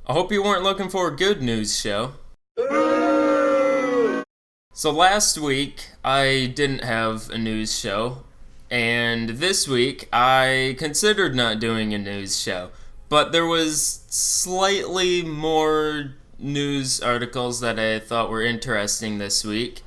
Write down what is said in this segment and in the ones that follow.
I hope you weren't looking for a good news show. So last week, I didn't have a news show, and this week, I considered not doing a news show. But there was slightly more news articles that I thought were interesting this week.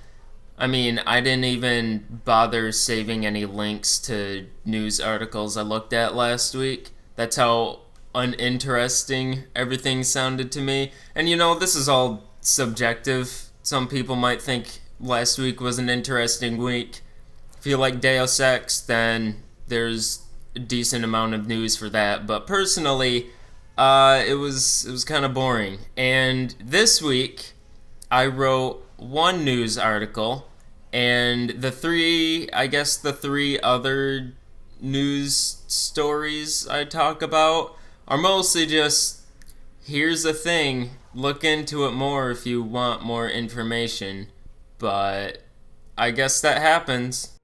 I mean, I didn't even bother saving any links to news articles I looked at last week. That's how uninteresting everything sounded to me. And this is all subjective. Some people might think last week was an interesting week. If you like Deus Ex, then there's a decent amount of news for that. But personally, it was kind of boring. And this week, I wrote one news article, and the three other news stories I talk about are mostly just, here's the thing, look into it more if you want more information. But I guess that happens.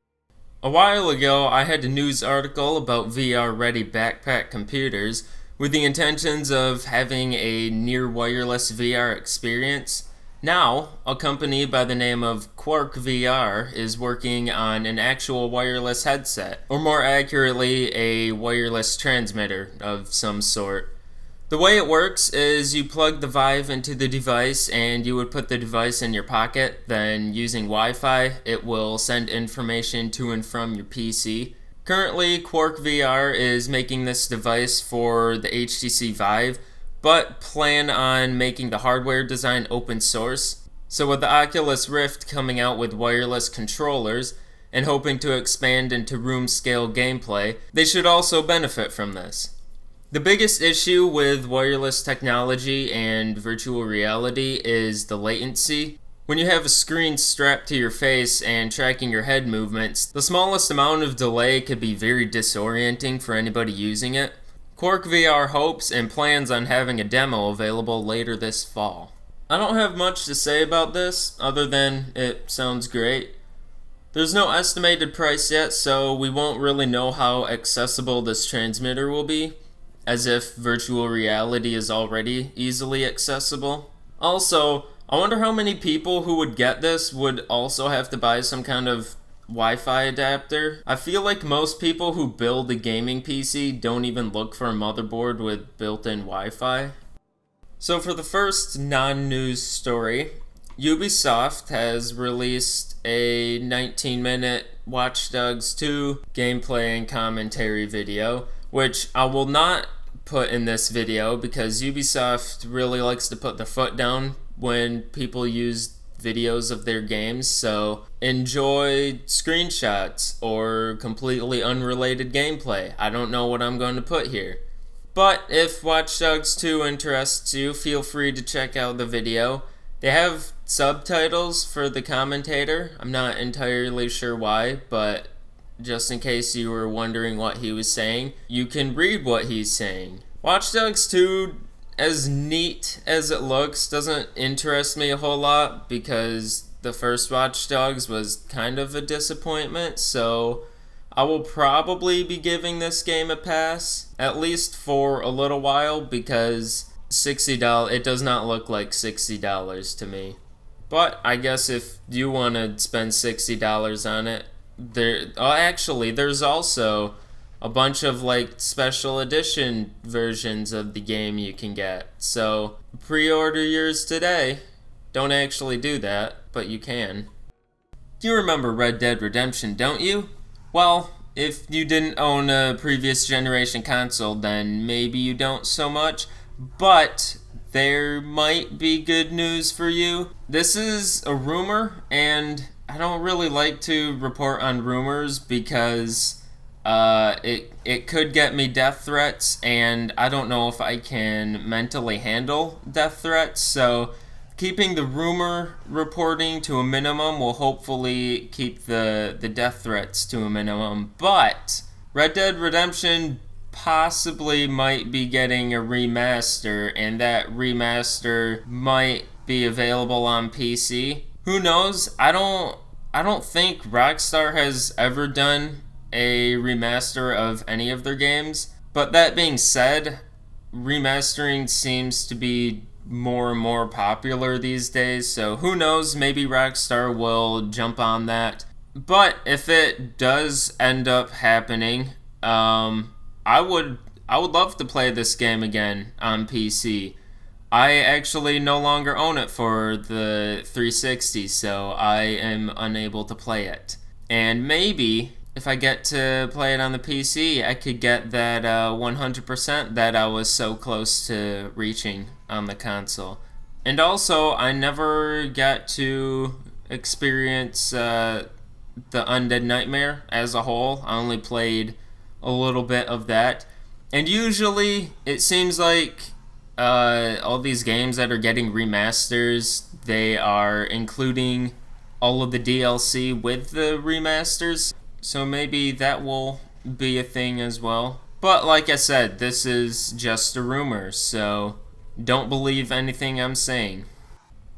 A while ago, I had a news article about VR-ready backpack computers with the intentions of having a near wireless VR experience. Now, a company by the name of Quark VR is working on an actual wireless headset, or more accurately, a wireless transmitter of some sort. The way it works is you plug the Vive into the device and you would put the device in your pocket, then using Wi-Fi, it will send information to and from your PC. Currently, Quark VR is making this device for the HTC Vive, but plan on making the hardware design open source. So with the Oculus Rift coming out with wireless controllers and hoping to expand into room scale gameplay, they should also benefit from this. The biggest issue with wireless technology and virtual reality is the latency. When you have a screen strapped to your face and tracking your head movements, the smallest amount of delay could be very disorienting for anybody using it. Quark VR hopes and plans on having a demo available later this fall. I don't have much to say about this, other than it sounds great. There's no estimated price yet, so we won't really know how accessible this transmitter will be, as if virtual reality is already easily accessible. Also, I wonder how many people who would get this would also have to buy some kind of Wi-Fi adapter. I feel like most people who build a gaming PC don't even look for a motherboard with built-in Wi-Fi. So for the first non-news story, Ubisoft has released a 19-minute Watch Dogs 2 gameplay and commentary video, which I will not put in this video because Ubisoft really likes to put the foot down when people use videos of their games, so enjoy screenshots or completely unrelated gameplay. I don't know what I'm going to put here. But if Watch Dogs 2 interests you, feel free to check out the video. They have subtitles for the commentator. I'm not entirely sure why, but just in case you were wondering what he was saying, you can read what he's saying. Watch Dogs 2, as neat as it looks, doesn't interest me a whole lot because the first Watch Dogs was kind of a disappointment, so I will probably be giving this game a pass, at least for a little while, because $60, it does not look like $60 to me. But I guess if you want to spend $60 on it, there's also a bunch of special edition versions of the game you can get. So pre-order yours today. Don't actually do that, but you can. You remember Red Dead Redemption, don't you? Well, if you didn't own a previous generation console, then maybe you don't so much, but there might be good news for you. This is a rumor, and I don't really like to report on rumors because it could get me death threats, and I don't know if I can mentally handle death threats, so keeping the rumor reporting to a minimum will hopefully keep the death threats to a minimum. But Red Dead Redemption possibly might be getting a remaster, and that remaster might be available on PC. Who knows? I don't think Rockstar has ever done a remaster of any of their games. But that being said, remastering seems to be more and more popular these days, so who knows, maybe Rockstar will jump on that. But if it does end up happening, I would love to play this game again on PC. I actually no longer own it for the 360, so I am unable to play it. And maybe if I get to play it on the PC, I could get that 100% that I was so close to reaching on the console. And also, I never got to experience the Undead Nightmare as a whole. I only played a little bit of that. And usually, it seems like all these games that are getting remasters, they are including all of the DLC with the remasters. So maybe that will be a thing as well. But like I said, this is just a rumor, so don't believe anything I'm saying.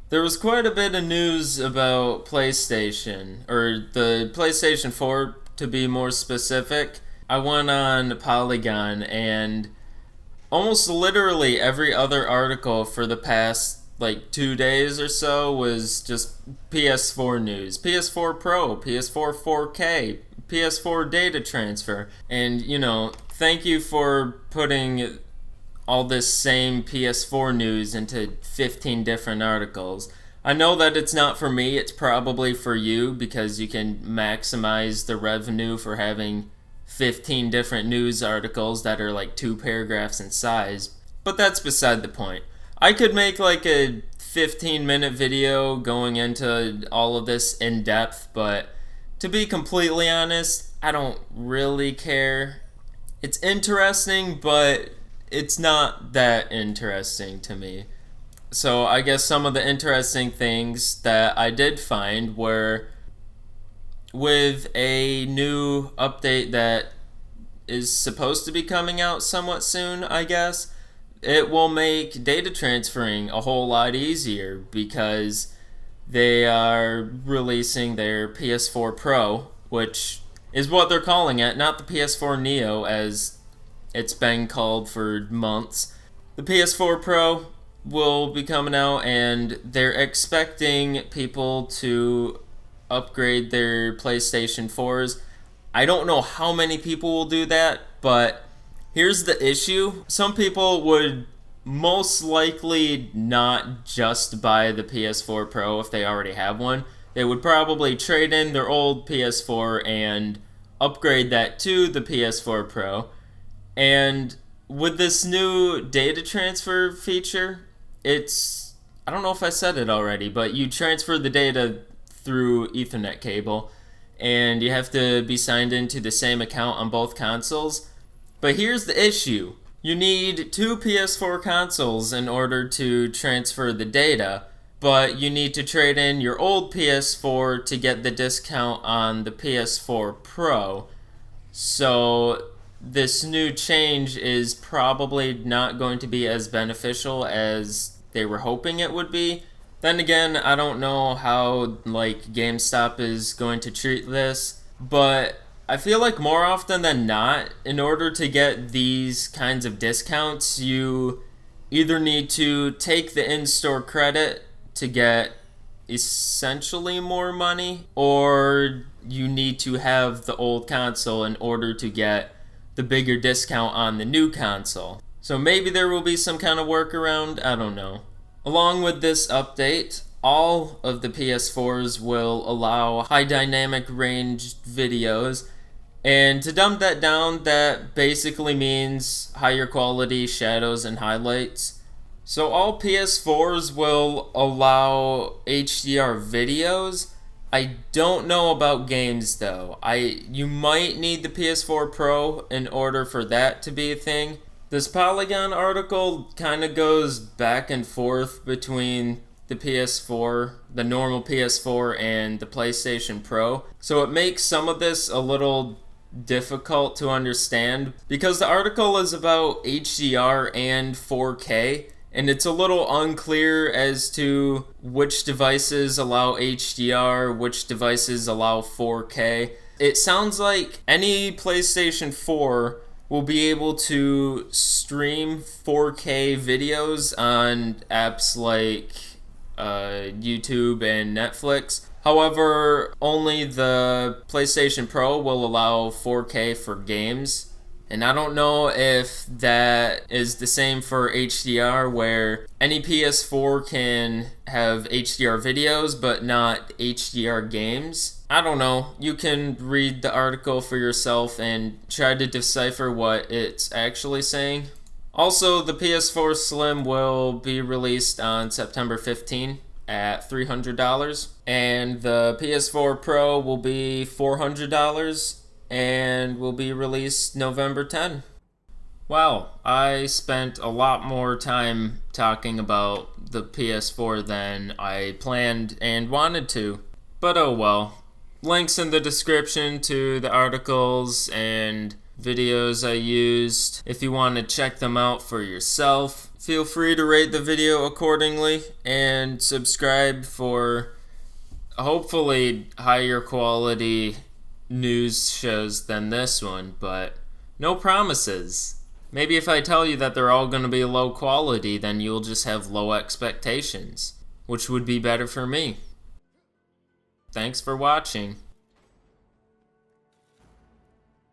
There was quite a bit of news about PlayStation, or the PlayStation 4 to be more specific. I went on Polygon, and almost literally every other article for the past 2 days or so was just PS4 news. PS4 Pro, PS4 4K, PS4 data transfer. And, thank you for putting all this same PS4 news into 15 different articles. I know that it's not for me, it's probably for you, because you can maximize the revenue for having 15 different news articles that are 2 paragraphs in size. But that's beside the point. I could make a 15-minute video going into all of this in depth, but to be completely honest, I don't really care. It's interesting, but it's not that interesting to me. So I guess some of the interesting things that I did find were with a new update that is supposed to be coming out somewhat soon, I guess. It will make data transferring a whole lot easier because they are releasing their PS4 Pro, which is what they're calling it, not the PS4 Neo as it's been called for months. The PS4 Pro will be coming out, and they're expecting people to upgrade their PlayStation 4s. I don't know how many people will do that, but here's the issue. Some people would most likely not just buy the PS4 Pro if they already have one. They would probably trade in their old PS4 and upgrade that to the PS4 Pro. And with this new data transfer feature, I don't know if I said it already, but you transfer the data through Ethernet cable, and you have to be signed into the same account on both consoles. But here's the issue. You need 2 PS4 consoles in order to transfer the data, but you need to trade in your old PS4 to get the discount on the PS4 Pro. So this new change is probably not going to be as beneficial as they were hoping it would be. Then again, I don't know how GameStop is going to treat this, but I feel like more often than not, in order to get these kinds of discounts, you either need to take the in-store credit to get essentially more money, or you need to have the old console in order to get the bigger discount on the new console. So maybe there will be some kind of workaround, I don't know. Along with this update, all of the PS4s will allow high dynamic range videos, and to dumb that down, that basically means higher quality shadows and highlights. So all PS4s will allow HDR videos. I don't know about games though. You might need the PS4 Pro in order for that to be a thing. This Polygon article kind of goes back and forth between the PS4, the normal PS4, and the PlayStation Pro. So it makes some of this a little difficult to understand because the article is about HDR and 4K, and it's a little unclear as to which devices allow HDR, which devices allow 4K. It sounds like any PlayStation 4 will be able to stream 4K videos on apps like YouTube and Netflix. However, only the PlayStation Pro will allow 4K for games. And I don't know if that is the same for HDR, where any PS4 can have HDR videos but not HDR games. I don't know. You can read the article for yourself and try to decipher what it's actually saying. Also, the PS4 Slim will be released on September 15 at $300, and the PS4 Pro will be $400 and will be released November 10. Wow, I spent a lot more time talking about the PS4 than I planned and wanted to. But oh well. Links in the description to the articles and videos I used. If you want to check them out for yourself, feel free to rate the video accordingly and subscribe for hopefully higher quality news shows than this one, but no promises. Maybe if I tell you that they're all going to be low quality, then you'll just have low expectations, which would be better for me. Thanks for watching.